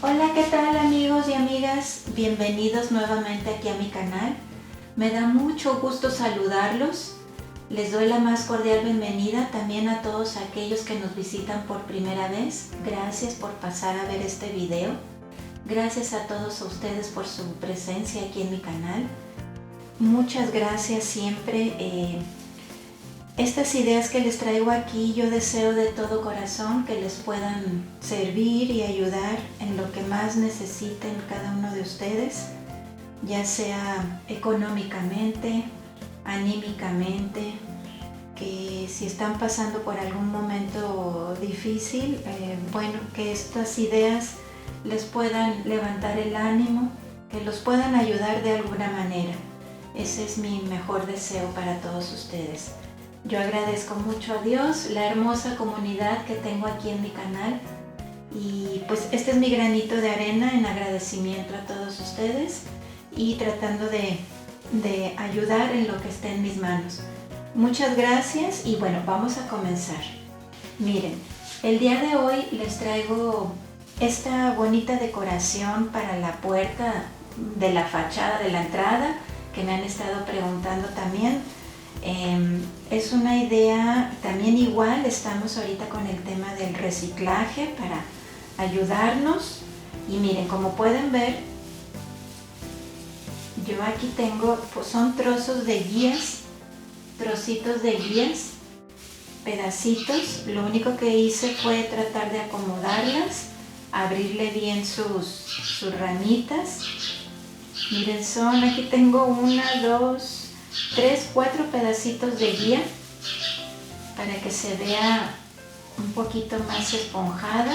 Hola, ¿qué tal amigos y amigas? Bienvenidos nuevamente aquí a mi canal. Me da mucho gusto saludarlos. Les doy la más cordial bienvenida también a todos aquellos que nos visitan por primera vez. Gracias por pasar a ver este video. Gracias a todos ustedes por su presencia aquí en mi canal. Muchas gracias siempre. Estas ideas que les traigo aquí, yo deseo de todo corazón que les puedan servir y ayudar en lo que más necesiten cada uno de ustedes, ya sea económicamente, anímicamente, que si están pasando por algún momento difícil, que estas ideas les puedan levantar el ánimo, que los puedan ayudar de alguna manera. Ese es mi mejor deseo para todos ustedes. Yo agradezco mucho a Dios, la hermosa comunidad que tengo aquí en mi canal, y pues este es mi granito de arena en agradecimiento a todos ustedes y tratando de ayudar en lo que esté en mis manos. Muchas gracias y bueno, vamos a comenzar. Miren, el día de hoy les traigo esta bonita decoración para la puerta de la fachada de la entrada que me han estado preguntando también. Es una idea también igual, estamos ahorita con el tema del reciclaje para ayudarnos. Y miren, como pueden ver, yo aquí tengo, pues son trozos de guías, trocitos de guías, pedacitos. Lo único que hice fue tratar de acomodarlas, abrirle bien sus ramitas. Miren, aquí tengo 1, 2, 3, 4 pedacitos de guía para que se vea un poquito más esponjada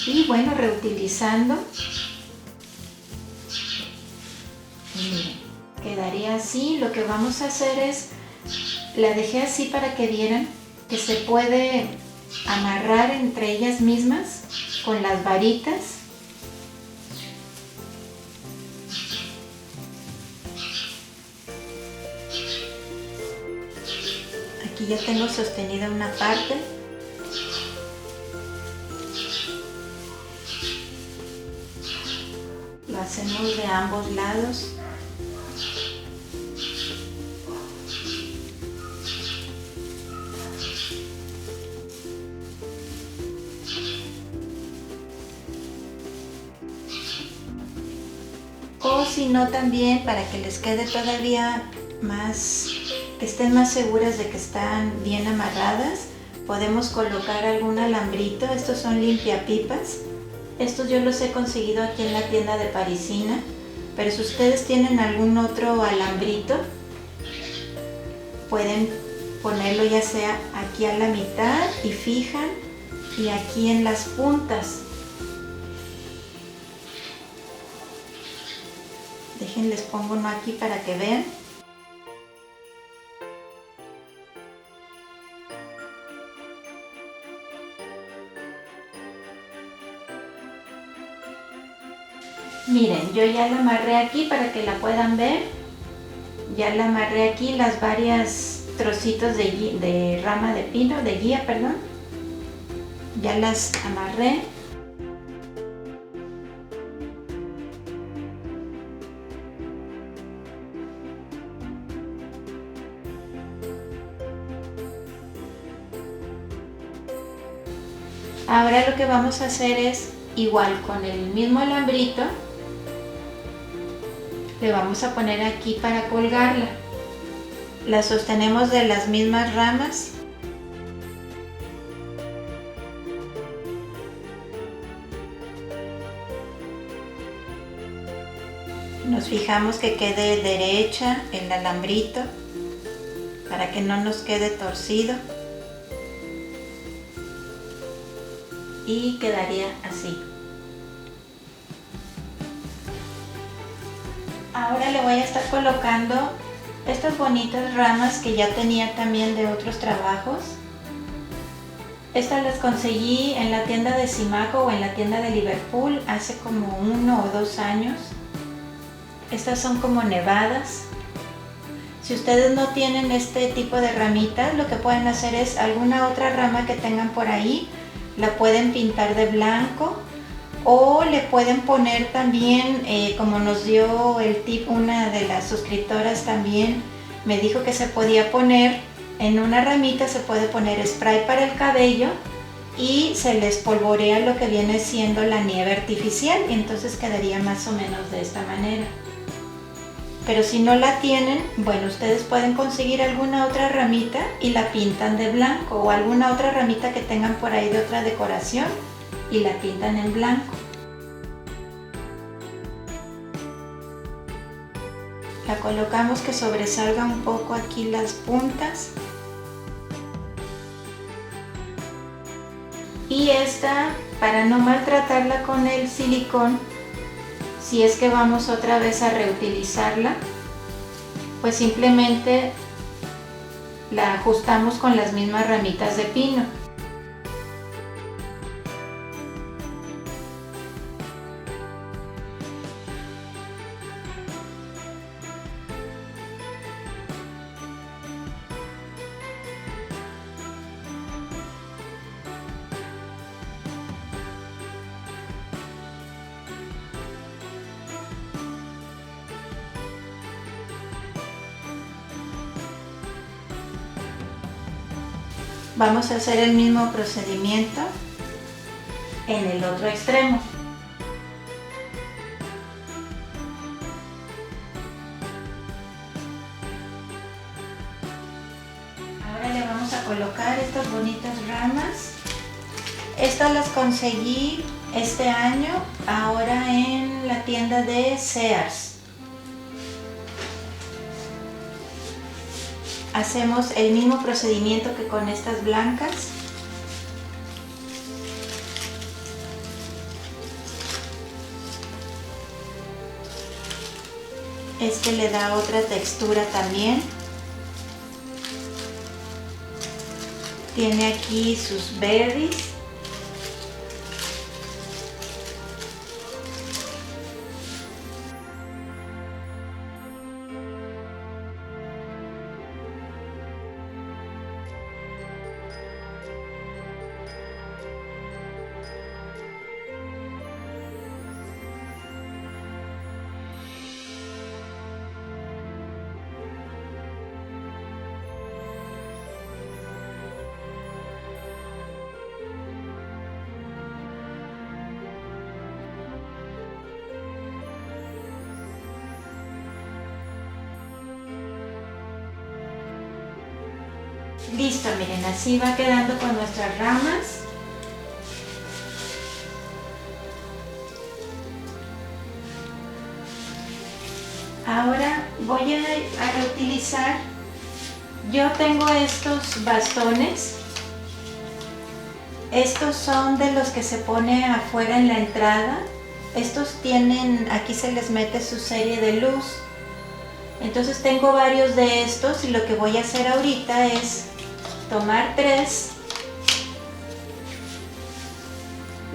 y bueno, reutilizando. Y miren, quedaría así. Lo que vamos a hacer es, la dejé así para que vieran que se puede amarrar entre ellas mismas con las varitas. Aquí ya tengo sostenida una parte. Lo hacemos de ambos lados. O si no, también para que les quede todavía más, que estén más seguras de que están bien amarradas, podemos colocar algún alambrito. Estos son limpiapipas. Estos yo los he conseguido aquí en la tienda de Parisina, pero si ustedes tienen algún otro alambrito, pueden ponerlo ya sea aquí a la mitad y fijan, y aquí en las puntas. Les pongo uno aquí para que vean. Miren, yo ya la amarré aquí para que la puedan ver. Ya la amarré aquí las varias trocitos de rama de pino, de guía, perdón. Ya las amarré. Ahora lo que vamos a hacer es, igual con el mismo alambrito, le vamos a poner aquí para colgarla. La sostenemos de las mismas ramas. Nos fijamos que quede derecha el alambrito para que no nos quede torcido. Y quedaría así. Ahora le voy a estar colocando estas bonitas ramas que ya tenía también de otros trabajos. Estas las conseguí en la tienda de Simaco o en la tienda de Liverpool hace como 1 o 2 años. Estas son como nevadas. Si ustedes no tienen este tipo de ramitas, lo que pueden hacer es alguna otra rama que tengan por ahí, la pueden pintar de blanco o le pueden poner también, como nos dio el tip una de las suscriptoras también, me dijo que se podía poner en una ramita, se puede poner spray para el cabello y se les polvorea lo que viene siendo la nieve artificial y entonces quedaría más o menos de esta manera. Pero si no la tienen, bueno, ustedes pueden conseguir alguna otra ramita y la pintan de blanco, o alguna otra ramita que tengan por ahí de otra decoración y la pintan en blanco. La colocamos que sobresalga un poco aquí las puntas. Y esta, para no maltratarla con el silicón, si es que vamos otra vez a reutilizarla, pues simplemente la ajustamos con las mismas ramitas de pino. Vamos a hacer el mismo procedimiento en el otro extremo. Ahora le vamos a colocar estas bonitas ramas. Estas las conseguí este año, ahora en la tienda de Sears. Hacemos el mismo procedimiento que con estas blancas. Este le da otra textura también. Tiene aquí sus berries. Listo, miren, así va quedando con nuestras ramas. Ahora voy a reutilizar, yo tengo estos bastones. Estos son de los que se pone afuera en la entrada. Estos tienen, aquí se les mete su serie de luz. Entonces tengo varios de estos y lo que voy a hacer ahorita es tomar 3,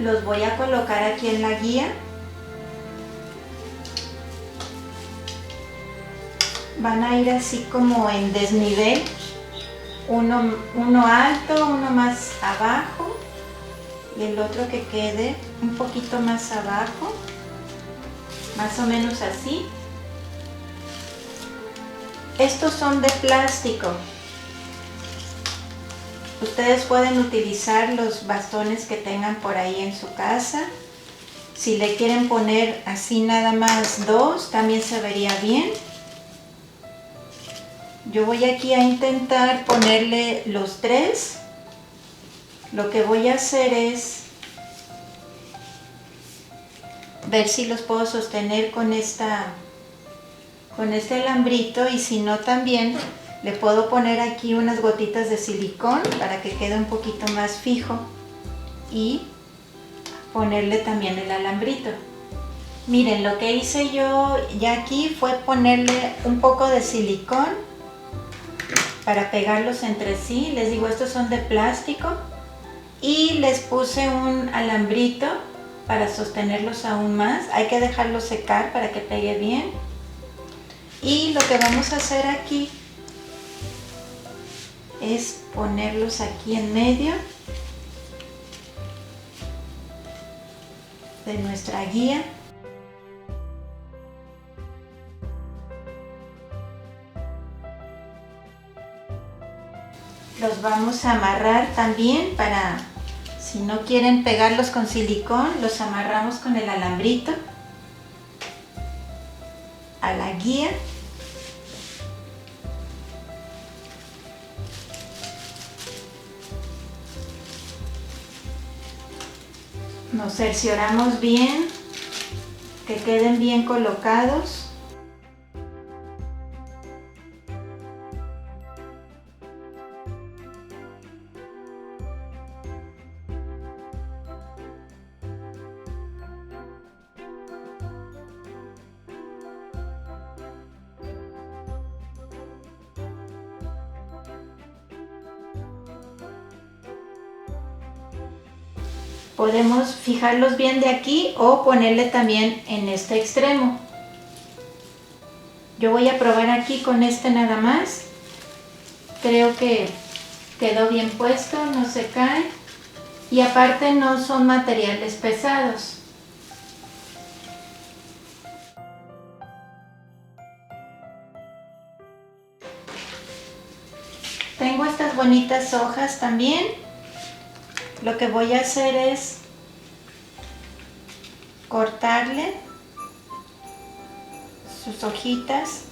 los voy a colocar aquí en la guía. Van a ir así como en desnivel, uno alto, uno más abajo y el otro que quede un poquito más abajo, más o menos así. Estos son de plástico. Ustedes pueden utilizar los bastones que tengan por ahí en su casa. Si le quieren poner así nada más 2, también se vería bien. Yo voy aquí a intentar ponerle los 3. Lo que voy a hacer es ver si los puedo sostener con este alambrito, y si no también le puedo poner aquí unas gotitas de silicón para que quede un poquito más fijo y ponerle también el alambrito. Miren, lo que hice yo ya aquí fue ponerle un poco de silicón para pegarlos entre sí. Les digo, estos son de plástico, y les puse un alambrito para sostenerlos aún más. Hay que dejarlos secar para que pegue bien. Y lo que vamos a hacer aquí es ponerlos aquí en medio. de nuestra guía. Los vamos a amarrar también para, si no quieren pegarlos con silicón, los amarramos con el alambrito a la guía. Nos cercioramos bien que queden bien colocados. Podemos fijarlos bien de aquí o ponerle también en este extremo. Yo voy a probar aquí con este nada más. Creo que quedó bien puesto, no se cae. Y aparte no son materiales pesados. Tengo estas bonitas hojas también. Lo que voy a hacer es cortarle sus hojitas.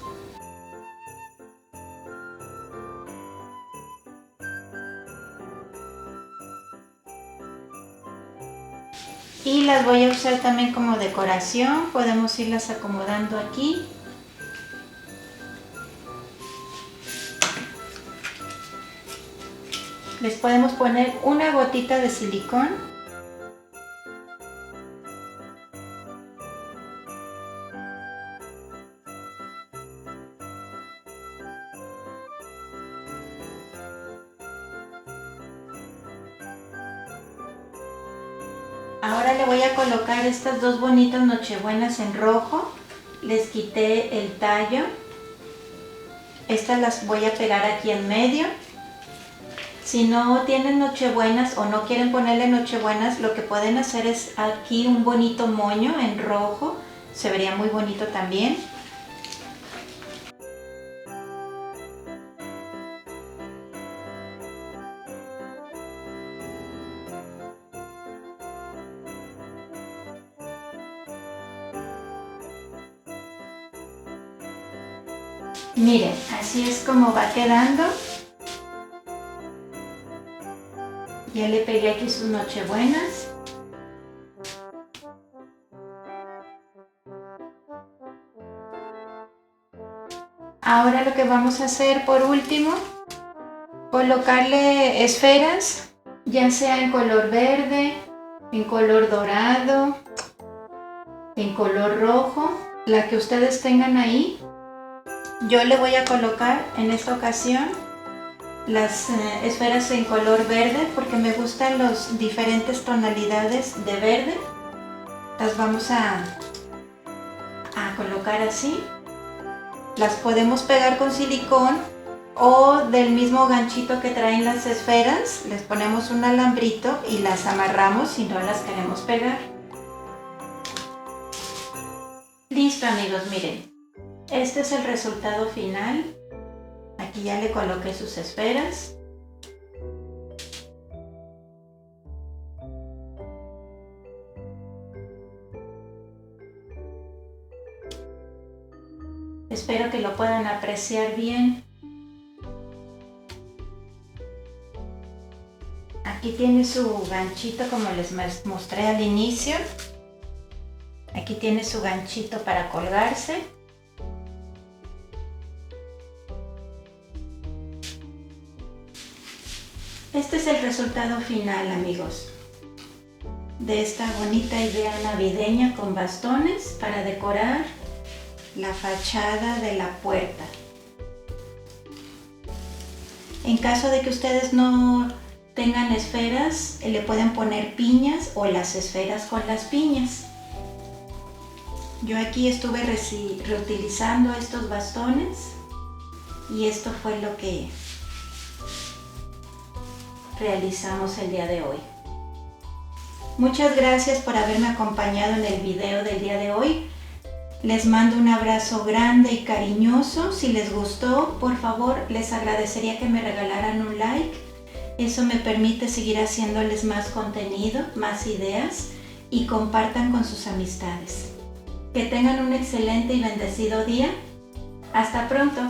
Y las voy a usar también como decoración. Podemos irlas acomodando aquí. Les podemos poner una gotita de silicón. Ahora le voy a colocar estas dos bonitas nochebuenas en rojo. Les quité el tallo. Estas las voy a pegar aquí en medio. Si no tienen nochebuenas o no quieren ponerle nochebuenas, lo que pueden hacer es aquí un bonito moño en rojo. Se vería muy bonito también. Miren, así es como va quedando. Ya le pegué aquí sus nochebuenas. Ahora lo que vamos a hacer por último, colocarle esferas, ya sea en color verde, en color dorado, en color rojo, la que ustedes tengan ahí. Yo le voy a colocar en esta ocasión las esferas en color verde porque me gustan las diferentes tonalidades de verde. Las vamos a colocar así. Las podemos pegar con silicón o del mismo ganchito que traen las esferas. Les ponemos un alambrito y las amarramos si no las queremos pegar. Listo amigos, miren. Este es el resultado final. Aquí ya le coloqué sus esferas. Espero que lo puedan apreciar bien. Aquí tiene su ganchito como les mostré al inicio. Aquí tiene su ganchito para colgarse. Este es el resultado final, amigos, de esta bonita idea navideña con bastones para decorar la fachada de la puerta. En caso de que ustedes no tengan esferas, le pueden poner piñas o las esferas con las piñas. Yo aquí estuve reutilizando estos bastones y esto fue lo que realizamos el día de hoy. Muchas gracias por haberme acompañado en el video del día de hoy. Les mando un abrazo grande y cariñoso. Si les gustó, por favor, les agradecería que me regalaran un like. Eso me permite seguir haciéndoles más contenido, más ideas, y compartan con sus amistades. Que tengan un excelente y bendecido día. Hasta pronto.